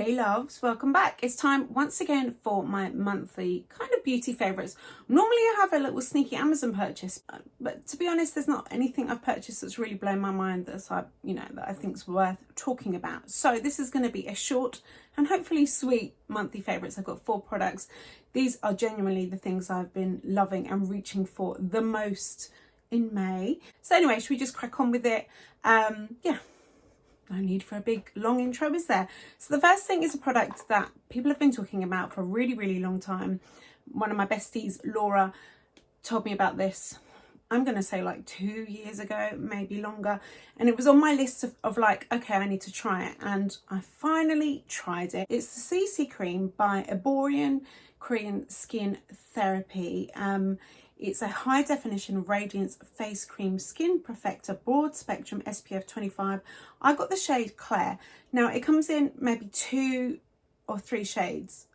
Hey loves, welcome back. It's time once again for my monthly kind of beauty favourites. Normally I have a little sneaky Amazon purchase, but to be honest, there's not anything I've purchased that's really blown my mind that I think's worth talking about. So this is going to be a short and hopefully sweet monthly favourites. I've got 4 products. These are genuinely the things I've been loving and reaching for the most in May. So anyway, should we just crack on with it? Yeah. No need for a big long intro, is there? So the first thing is a product that people have been talking about for a really long time. One of my besties, Laura, told me about this, I'm going to say like 2 years ago, maybe longer. And it was on my list of like, okay, I need to try it. And I finally tried it. It's the CC Cream by Erborian Korean Skin Therapy. It's a high definition radiance face cream skin perfector broad spectrum SPF 25. I got the shade Claire. Now it comes in maybe 2 or 3 shades.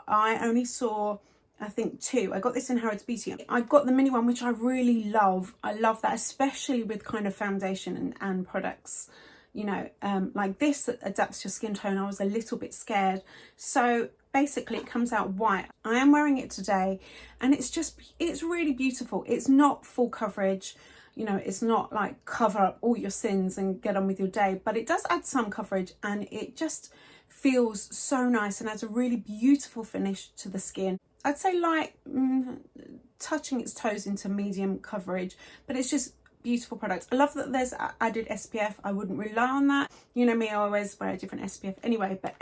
I only saw, I think 2. I got this in Harrods Beauty. I got the mini one, which I really love. I love that, especially with kind of foundation and products, you know, like this that adapts to your skin tone. I was a little bit scared. So basically it comes out white. I am wearing it today and it's really beautiful. It's not full coverage, you know, it's not like cover up all your sins and get on with your day, but it does add some coverage and it just feels so nice and has a really beautiful finish to the skin. I'd say light, touching its toes into medium coverage, but it's just beautiful product. I love that there's added SPF. I wouldn't rely on that. You know me, I always wear a different SPF anyway, but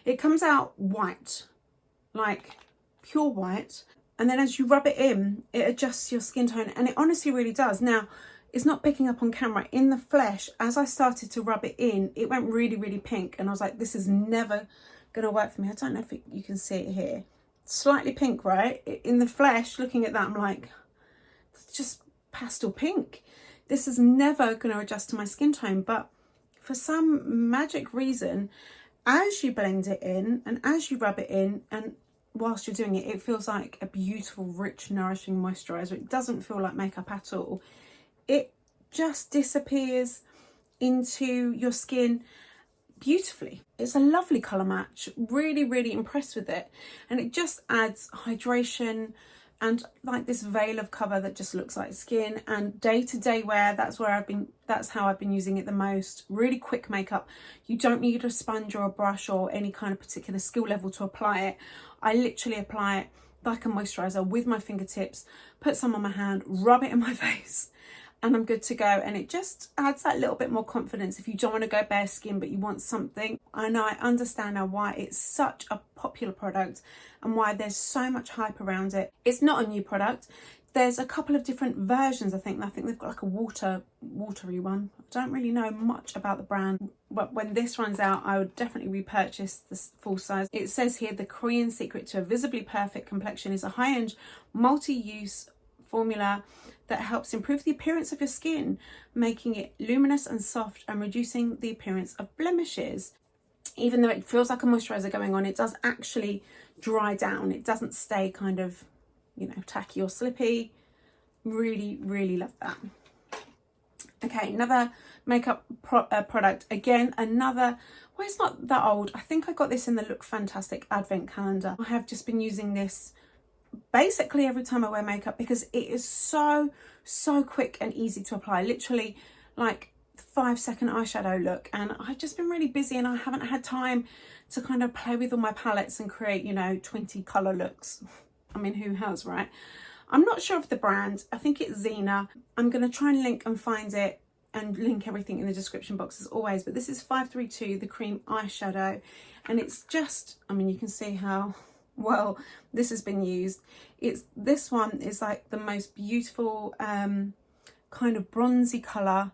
it comes out white, like pure white. And then as you rub it in, it adjusts your skin tone and it honestly really does. Now, it's not picking up on camera. In the flesh, as I started to rub it in, it went really pink. And I was like, this is never gonna work for me. I don't know if you can see it here. Slightly pink, right? In the flesh, looking at that, I'm like, it's just pastel pink. This is never gonna adjust to my skin tone. But for some magic reason, as you blend it in and as you rub it in and whilst you're doing it, it feels like a beautiful, rich, nourishing moisturiser. It doesn't feel like makeup at all. It just disappears into your skin beautifully. It's a lovely colour match. Really impressed with it. And it just adds hydration and like this veil of cover that just looks like skin. And day-to-day wear, that's how I've been using it the most. Really quick makeup. You don't need a sponge or a brush or any kind of particular skill level to apply it. I literally apply it like a moisturiser with my fingertips, put some on my hand, rub it in my face, and I'm good to go. And it just adds that little bit more confidence if you don't want to go bare skin but you want something. I know, I understand now why it's such a popular product and why there's so much hype around it. It's not a new product. There's a couple of different versions, I think. They've got like a watery one. I don't really know much about the brand, but when this runs out, I would definitely repurchase this full size. It says here, the Korean secret to a visibly perfect complexion is a high-end multi-use formula that helps improve the appearance of your skin, making it luminous and soft and reducing the appearance of blemishes. Even though it feels like a moisturiser going on, it does actually dry down. It doesn't stay kind of, you know, tacky or slippy. Really love that. Okay, another makeup product. Again, another, well, it's not that old. I think I got this in the Look Fantastic advent calendar. I have just been using this basically every time I wear makeup because it is so quick and easy to apply. Literally like 5-second eyeshadow look. And I've just been really busy and I haven't had time to kind of play with all my palettes and create, you know, 20 colour looks. I mean, who has, right? I'm not sure of the brand. I think it's Xena. I'm going to try and link and find it and link everything in the description box as always. But this is 532, the Cream Eyeshadow. And it's just, I mean, you can see how well this has been used. This one is like the most beautiful kind of bronzy colour.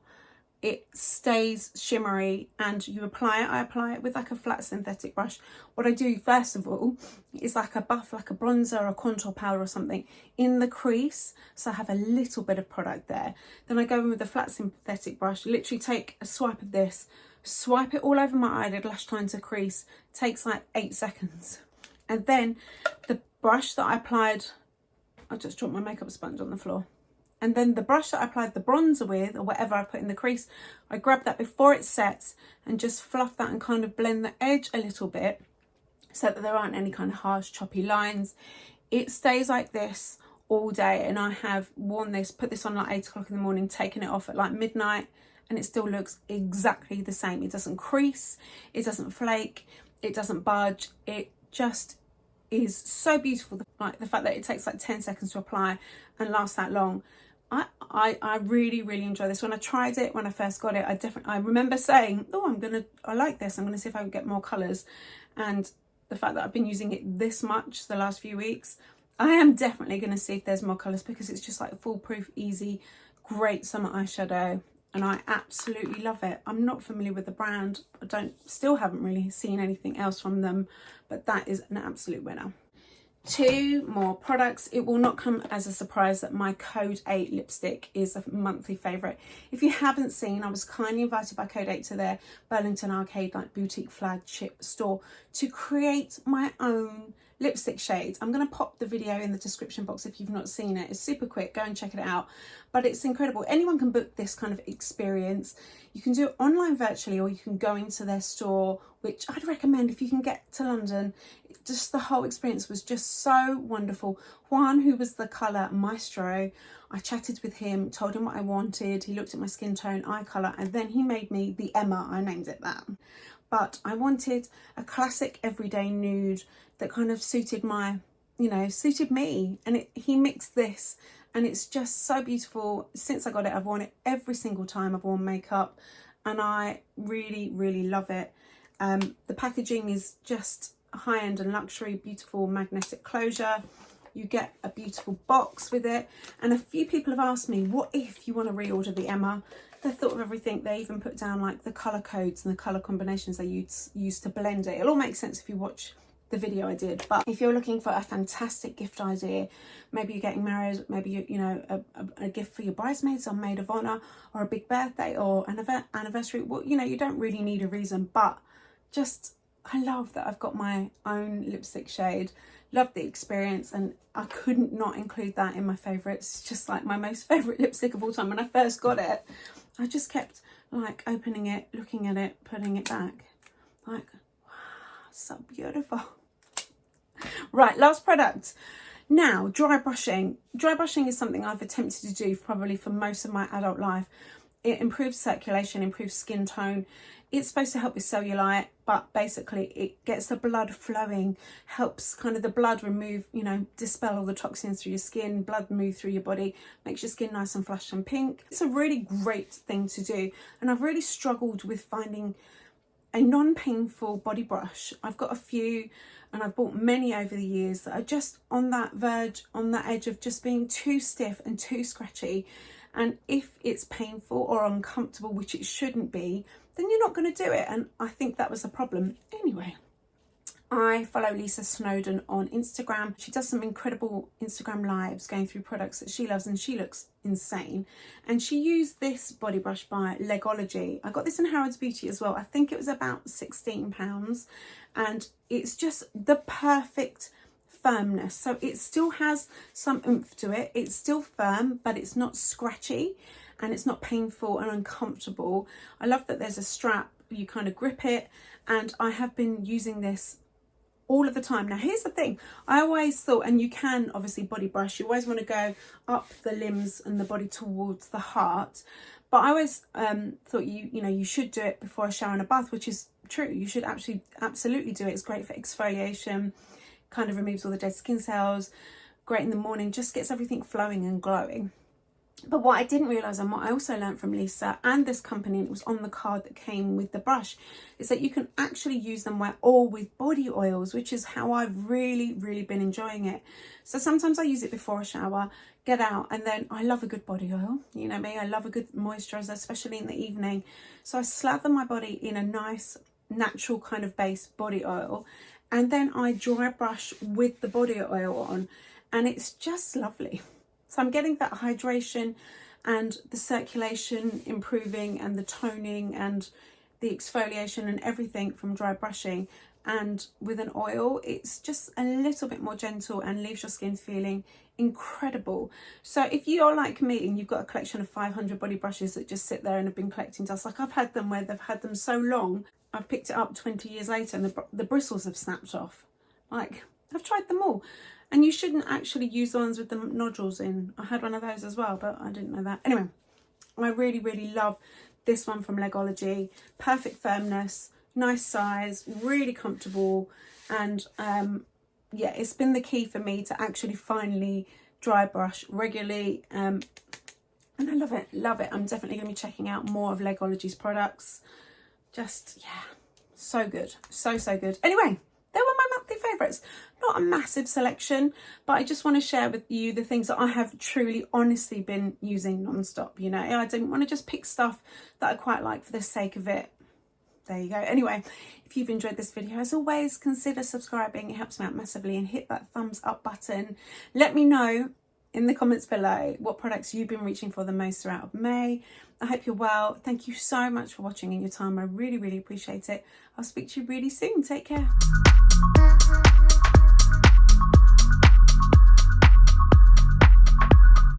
It stays shimmery and you apply it. I apply it with like a flat synthetic brush. What I do first of all is like a buff, like a bronzer or contour powder or something in the crease. So I have a little bit of product there. Then I go in with a flat synthetic brush, literally take a swipe of this, swipe it all over my eyelid, lash line to crease. Takes like 8 seconds. And then the brush that I applied, I just dropped my makeup sponge on the floor. And then the brush that I applied the bronzer with, or whatever I put in the crease, I grab that before it sets and just fluff that and kind of blend the edge a little bit so that there aren't any kind of harsh, choppy lines. It stays like this all day, and I have worn this, put this on like 8 o'clock in the morning, taken it off at like midnight, and it still looks exactly the same. It doesn't crease, it doesn't flake, it doesn't budge. It just is so beautiful. Like the fact that it takes like 10 seconds to apply and lasts that long. I really enjoy this. When I tried it, when I first got it, I remember saying, oh, I like this, I'm gonna see if I can get more colors. And the fact that I've been using it this much the last few weeks, I am definitely gonna see if there's more colors, because it's just like foolproof, easy, great summer eyeshadow, and I absolutely love it. I'm not familiar with the brand. Still haven't really seen anything else from them, but that is an absolute winner. 2 more products. It will not come as a surprise that my Code 8 lipstick is a monthly favourite. If you haven't seen, I was kindly invited by Code 8 to their Burlington Arcade like boutique flagship store to create my own lipstick shades. I'm going to pop the video in the description box if you've not seen it. It's super quick, go and check it out. But it's incredible. Anyone can book this kind of experience. You can do it online virtually, or you can go into their store, which I'd recommend if you can get to London. Just the whole experience was just so wonderful. Juan, who was the colour maestro, I chatted with him, told him what I wanted. He looked at my skin tone, eye colour, and then he made me the Emma. I named it that. But I wanted a classic everyday nude that kind of suited my, suited me. And he mixed this, and it's just so beautiful. Since I got it, I've worn it every single time I've worn makeup, and I really love it. The packaging is just high-end and luxury, beautiful magnetic closure. You get a beautiful box with it, and a few people have asked me, what if you want to reorder the Emma? They've thought of everything. They even put down like the colour codes and the colour combinations they use to blend it. It'll all make sense if you watch the video I did. But if you're looking for a fantastic gift idea, maybe you're getting married, maybe a gift for your bridesmaids or maid of honour, or a big birthday or an anniversary, well, you don't really need a reason, but just I love that I've got my own lipstick shade. Love the experience, and I couldn't not include that in my favourites. It's just like my most favourite lipstick of all time. When I first got it, I just kept like opening it, looking at it, putting it back, like, wow, so beautiful. Right, last product. Now, dry brushing. Dry brushing is something I've attempted to do probably for most of my adult life. It improves circulation, improves skin tone. It's supposed to help with cellulite, but basically it gets the blood flowing, helps kind of the blood remove, dispel all the toxins through your skin, blood move through your body, makes your skin nice and flushed and pink. It's a really great thing to do. And I've really struggled with finding a non-painful body brush. I've got a few, and I've bought many over the years that are just on that verge, on that edge of just being too stiff and too scratchy. And if it's painful or uncomfortable, which it shouldn't be, then you're not going to do it. And I think that was a problem. Anyway, I follow Lisa Snowden on Instagram. She does some incredible Instagram lives going through products that she loves, and she looks insane. And she used this body brush by Legology. I got this in Harrods Beauty as well. I think it was about £16, and it's just the perfect firmness. So it still has some oomph to it. It's still firm, but it's not scratchy, and it's not painful and uncomfortable. I love that there's a strap. You kind of grip it, and I have been using this all of the time. Now here's the thing, I always thought, and you can obviously body brush, you always want to go up the limbs and the body towards the heart, but I always thought you should do it before a shower and a bath, which is true. You should actually absolutely do it. It's great for exfoliation, kind of removes all the dead skin cells, great in the morning, just gets everything flowing and glowing. But what I didn't realise, and what I also learned from Lisa and this company, and it was on the card that came with the brush, is that you can actually use them all with body oils, which is how I've really been enjoying it. So sometimes I use it before a shower, get out, and then I love a good body oil. You know me, I love a good moisturiser, especially in the evening. So I slather my body in a nice natural kind of base body oil, and then I dry brush with the body oil on, and it's just lovely. So I'm getting that hydration and the circulation improving, and the toning and the exfoliation and everything from dry brushing. and with an oil, it's just a little bit more gentle and leaves your skin feeling incredible. So if you're like me and you've got a collection of 500 body brushes that just sit there and have been collecting dust, like I've had them where they've had them so long, I've picked it up 20 years later and the bristles have snapped off. Like, I've tried them all. And you shouldn't actually use the ones with the nodules in. I had one of those as well, but I didn't know that. Anyway, I really, really love this one from Legology. Perfect firmness, nice size, really comfortable. And yeah, it's been the key for me to actually finally dry brush regularly. And I love it, love it. I'm definitely going to be checking out more of Legology's products. Just, yeah, so good. So, so good. Anyway, they were my monthly favourites. Not a massive selection, but I just want to share with you the things that I have truly, honestly been using non-stop. You know, I didn't want to just pick stuff that I quite like for the sake of it. There you go. Anyway, if you've enjoyed this video, as always, consider subscribing. It helps me out massively, and hit that thumbs up button. Let me know in the comments below what products you've been reaching for the most throughout May. I hope you're well. Thank you so much for watching and your time. I really, really appreciate it. I'll speak to you really soon. Take care.